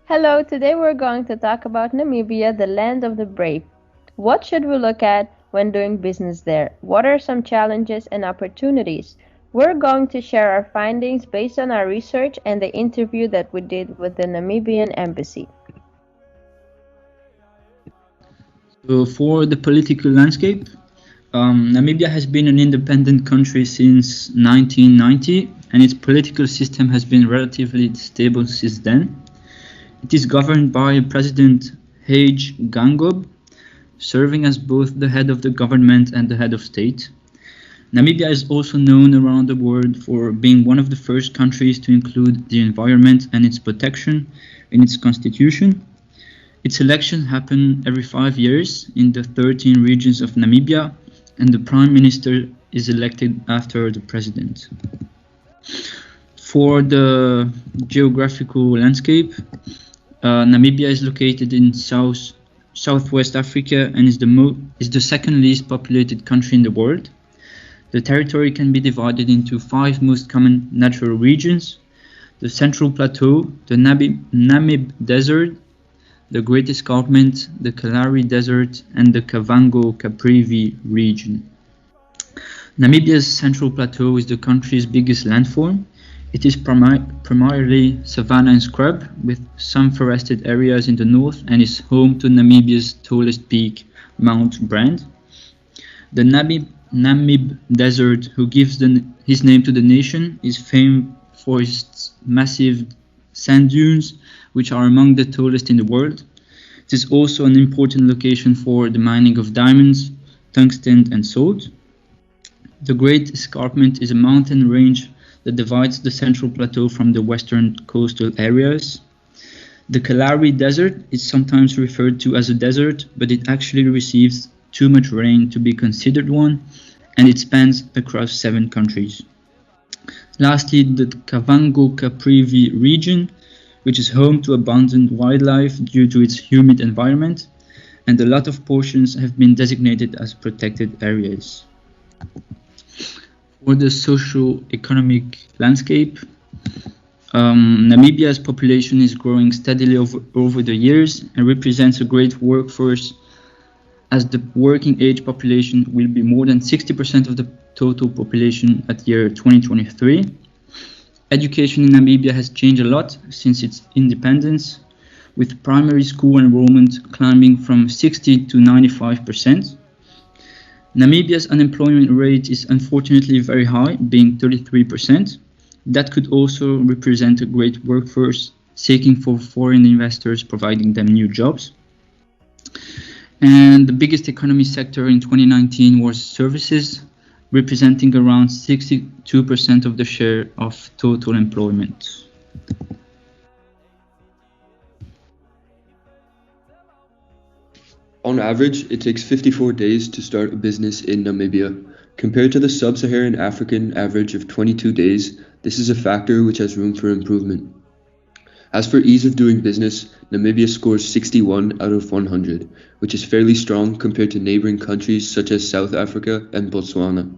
Hello, today we're going to talk about Namibia, the land of the brave. What should we look at when doing business there? What are some challenges and opportunities? We're going to share our findings based on our research and the interview that we did with the Namibian embassy. So for the political landscape, Namibia has been an independent country since 1990, and its political system has been relatively stable since then. It is governed by President Hage Geingob, serving as both the head of the government and the head of state. Namibia is also known around the world for being one of the first countries to include the environment and its protection in its constitution. Its elections happen every 5 years in the 13 regions of Namibia, and the Prime Minister is elected after the President. For the geographical landscape, Namibia is located in Southwest Africa and is the second least populated country in the world. The territory can be divided into 5 most common natural regions: the Central Plateau, the Namib Desert, the Great Escarpment, the Kalahari Desert, and the Kavango-Caprivi region. Namibia's Central Plateau is the country's biggest landform. It is primarily savanna and scrub, with some forested areas in the north, and is home to Namibia's tallest peak, Mount Brand. The Namib Desert, who gives his name to the nation, is famed for its massive sand dunes, which are among the tallest in the world. It is also an important location for the mining of diamonds, tungsten, and salt. The Great Escarpment is a mountain range that divides the Central Plateau from the western coastal areas. The Kalahari Desert is sometimes referred to as a desert, but it actually receives too much rain to be considered one, and it spans across 7 countries. Lastly, the Kavango-Caprivi region, which is home to abundant wildlife due to its humid environment, and a lot of portions have been designated as protected areas. For the socio-economic landscape, Namibia's population is growing steadily over the years and represents a great workforce, as the working age population will be more than 60% of the total population at year 2023. Education in Namibia has changed a lot since its independence, with primary school enrollment climbing from 60 to 95%. Namibia's unemployment rate is unfortunately very high, being 33%. That could also represent a great workforce seeking for foreign investors, providing them new jobs. And the biggest economy sector in 2019 was services, representing around 62% of the share of total employment. On average, it takes 54 days to start a business in Namibia. Compared to the sub-Saharan African average of 22 days, this is a factor which has room for improvement. As for ease of doing business, Namibia scores 61 out of 100, which is fairly strong compared to neighboring countries such as South Africa and Botswana.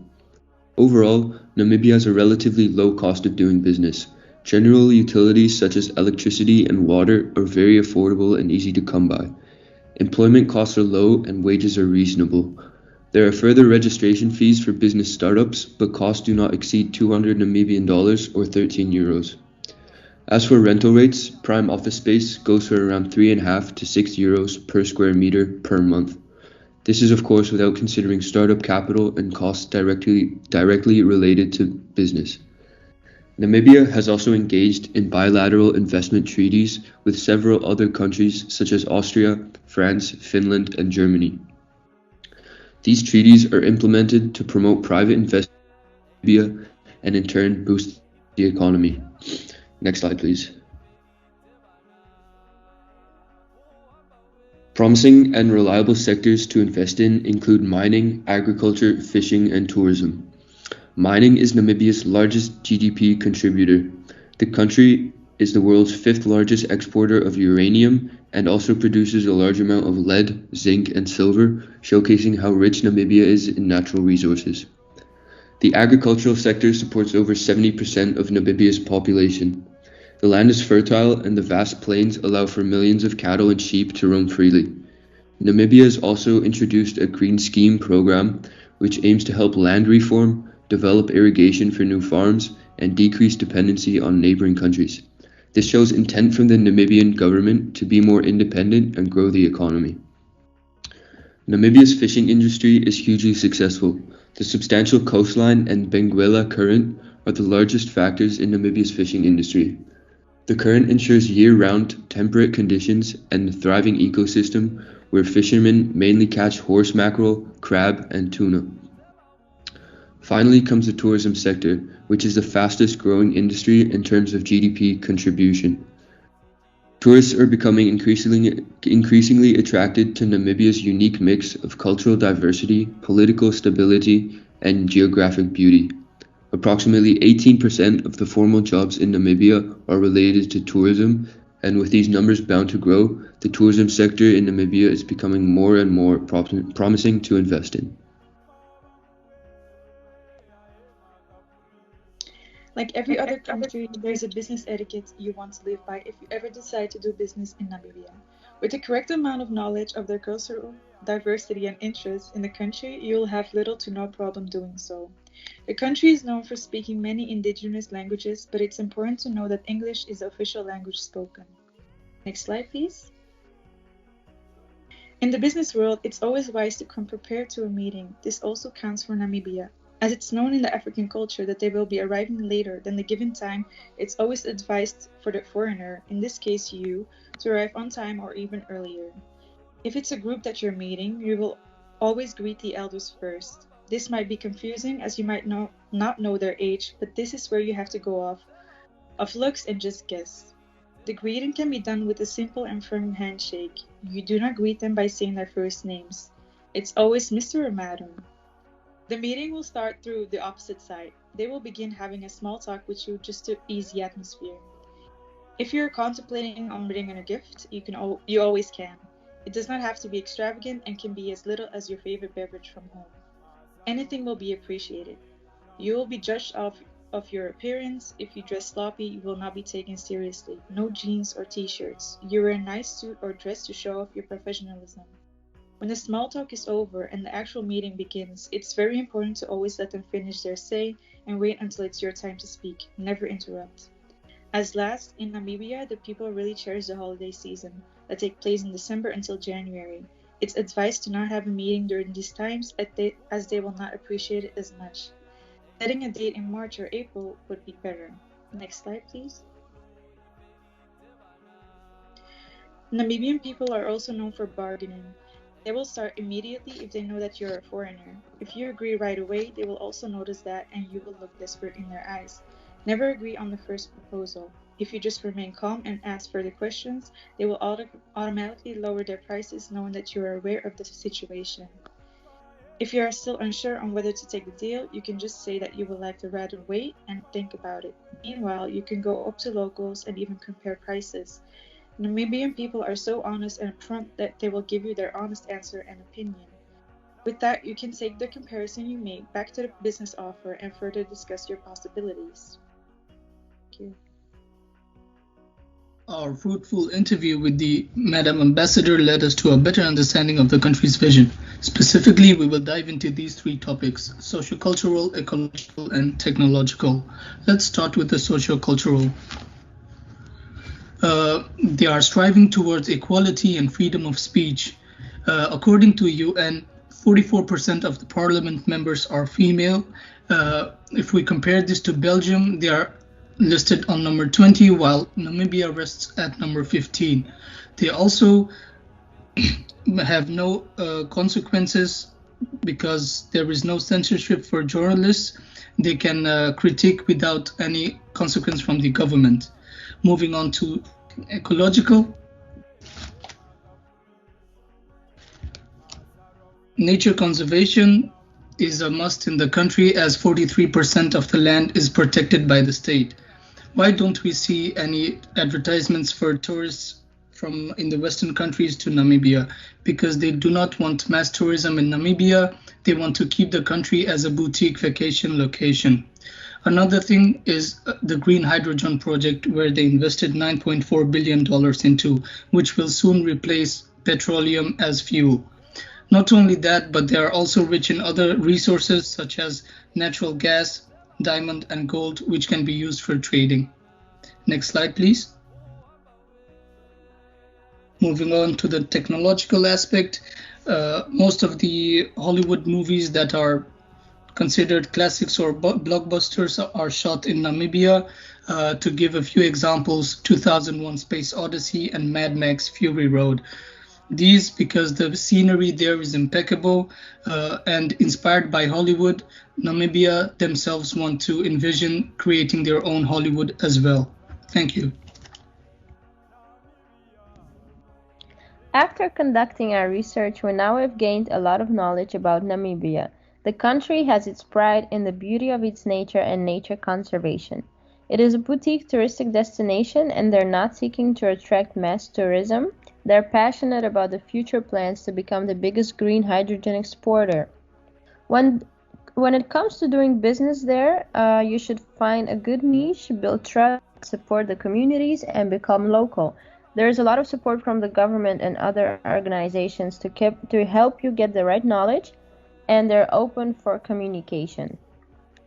Overall, Namibia has a relatively low cost of doing business. General utilities such as electricity and water are very affordable and easy to come by. Employment costs are low and wages are reasonable. There are further registration fees for business startups, but costs do not exceed 200 Namibian dollars or 13 euros. As for rental rates, prime office space goes for around 3.5 to 6 euros per square meter per month. This is of course without considering startup capital and costs directly related to business. Namibia has also engaged in bilateral investment treaties with several other countries such as Austria, France, Finland, and Germany. These treaties are implemented to promote private investment in Namibia and in turn boost the economy. Next slide, please. Promising and reliable sectors to invest in include mining, agriculture, fishing, and tourism. Mining is Namibia's largest GDP contributor. The country is the world's fifth largest exporter of uranium and also produces a large amount of lead, zinc, and silver, showcasing how rich Namibia is in natural resources. The agricultural sector supports over 70% of Namibia's population. The land is fertile and the vast plains allow for millions of cattle and sheep to roam freely. Namibia has also introduced a green scheme program which aims to help land reform, develop irrigation for new farms, and decrease dependency on neighboring countries. This shows intent from the Namibian government to be more independent and grow the economy. Namibia's fishing industry is hugely successful. The substantial coastline and Benguela Current are the largest factors in Namibia's fishing industry. The current ensures year-round temperate conditions and a thriving ecosystem where fishermen mainly catch horse mackerel, crab, and tuna. Finally comes the tourism sector, which is the fastest growing industry in terms of GDP contribution. Tourists are becoming increasingly attracted to Namibia's unique mix of cultural diversity, political stability, and geographic beauty. Approximately 18% of the formal jobs in Namibia are related to tourism, and with these numbers bound to grow, the tourism sector in Namibia is becoming more and more promising to invest in. Like every other country, there's a business etiquette you want to live by if you ever decide to do business in Namibia. With the correct amount of knowledge of their cultural diversity and interests in the country, you will have little to no problem doing so. The country is known for speaking many indigenous languages, but it's important to know that English is the official language spoken. Next slide, please. In the business world, it's always wise to come prepared to a meeting. This also counts for Namibia. As it's known in the African culture that they will be arriving later than the given time, it's always advised for the foreigner, in this case you, to arrive on time or even earlier. If it's a group that you're meeting, you will always greet the elders first. This might be confusing as you might not know their age, but this is where you have to go off looks and just guess. The greeting can be done with a simple and firm handshake. You do not greet them by saying their first names. It's always Mr. or Madam. The meeting will start through the opposite side. They will begin having a small talk with you just to ease the atmosphere. If you're contemplating on bringing a gift, you always can. It does not have to be extravagant and can be as little as your favorite beverage from home. Anything will be appreciated. You will be judged off of your appearance. If you dress sloppy, you will not be taken seriously. No jeans or t-shirts. You wear a nice suit or dress to show off your professionalism. When the small talk is over and the actual meeting begins, it's very important to always let them finish their say and wait until it's your time to speak. Never interrupt. As last, in Namibia, the people really cherish the holiday season that take place in December until January. It's advised to not have a meeting during these times as they will not appreciate it as much. Setting a date in March or April would be better. Next slide, please. Namibian people are also known for bargaining. They will start immediately if they know that you're a foreigner. If you agree right away, they will also notice that and you will look desperate in their eyes. Never agree on the first proposal. If you just remain calm and ask further questions, they will automatically lower their prices knowing that you are aware of the situation. If you are still unsure on whether to take the deal, you can just say that you would like to rather wait and think about it. Meanwhile, you can go up to locals and even compare prices. Namibian people are so honest and upfront that they will give you their honest answer and opinion. With that, you can take the comparison you made back to the business offer and further discuss your possibilities. Thank you. Our fruitful interview with the Madam Ambassador led us to a better understanding of the country's vision. Specifically, we will dive into these three topics: sociocultural, ecological, and technological. Let's start with the sociocultural. They are striving towards equality and freedom of speech. According to UN, 44% of the parliament members are female. If we compare this to Belgium, they are listed on number 20, while Namibia rests at number 15. They also have no consequences because there is no censorship for journalists. They can critique without any consequence from the government. Moving on to ecological. Nature conservation is a must in the country as 43% of the land is protected by the state. Why don't we see any advertisements for tourists from in the Western countries to Namibia? Because they do not want mass tourism in Namibia. They want to keep the country as a boutique vacation location. Another thing is the green hydrogen project, where they invested $9.4 billion into, which will soon replace petroleum as fuel. Not only that, but they are also rich in other resources such as natural gas, diamond, and gold, which can be used for trading. Next slide, please. Moving on to the technological aspect, most of the Hollywood movies that are considered classics or blockbusters are shot in Namibia. To give a few examples, 2001 Space Odyssey and Mad Max Fury Road. These because the scenery there is impeccable, and inspired by Hollywood, Namibia themselves want to envision creating their own Hollywood as well. Thank you. After conducting our research, we now have gained a lot of knowledge about Namibia. The country has its pride in the beauty of its nature and nature conservation. It is a boutique touristic destination, and they're not seeking to attract mass tourism. They're passionate about the future plans to become the biggest green hydrogen exporter. When it comes to doing business there, you should find a good niche, build trust, support the communities, and become local. There is a lot of support from the government and other organizations to help you get the right knowledge, and they're open for communication.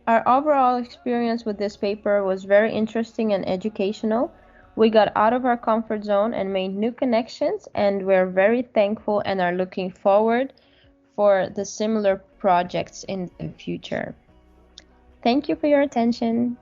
Our overall experience with this paper was very interesting and educational. We got out of our comfort zone and made new connections, and we're very thankful and are looking forward for the similar projects in the future. Thank you for your attention.